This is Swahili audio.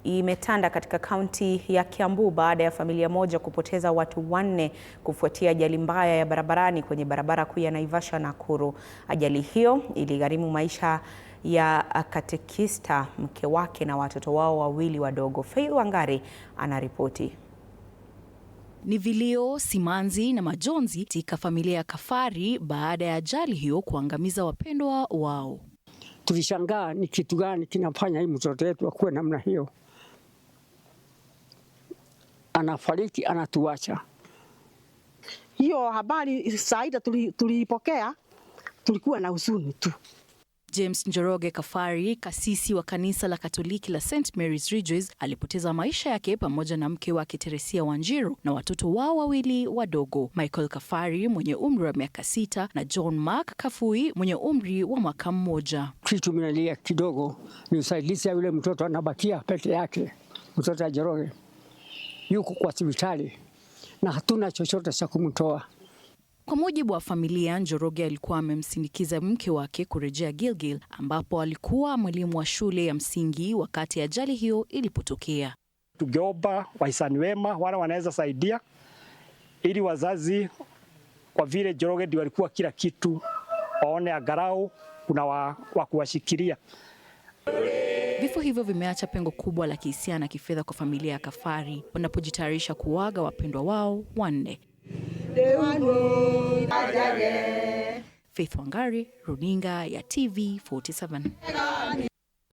imetanda katika kaunti ya Kiambu baada ya familia moja kupoteza watu 4 kufuatia ajali mbaya ya barabarani kwenye barabara kuu ya Naivasha Nakuru. Ajali hiyo iligharimu maisha ya katekista, mke wake na watoto wao wawili wadogo. Faith Wangari anaripoti. Ni vilio, simanzi na majonzi katika familia ya Kafari baada ya ajali hiyo kuangamiza wapendwa wao. Tulishangaa ni kitu gani kinafanya hii mtoto wetu akuwe namna hiyo. Anafariki, anatuacha. Hiyo habari saida tulipokea, tulikuwa na huzuni tu. James Njoroge Kafari, kasisi wa kanisa la Katoliki la St. Mary's Ridges, alipoteza maisha yake pamoja na mke wake Teresia Wanjiru na watoto wao wawili wadogo, Michael Kafari mwenye umri wa miaka 6 na John Mark Kafui mwenye umri wa mwaka 1. Kitu minalia kidogo ni usaidizi yule mtoto anabakia peke yake. Mtoto wa Njoroge yuko kwa hospitali na hatuna chochote cha kumtoa. Kwa mujibu wa familia, Njoroge alikuwa amemsindikiza mke wake kurejea Gilgil ambapo alikuwa mwalimu wa shule ya msingi wakati ajali hiyo ilipotokea. Tungeomba wahisani wema wale wanaweza saidia ili wazazi, kwa vile Njoroge ndio walikuwa kila kitu, waone angalau kuna wa kuwashikilia. Vifo hivyo vimeacha pengo kubwa la kihisia na kifedha kwa familia ya Kafari wanapojitayarisha kuaga wapendwa wao 4. Faith Wangari, runinga ya TV 47.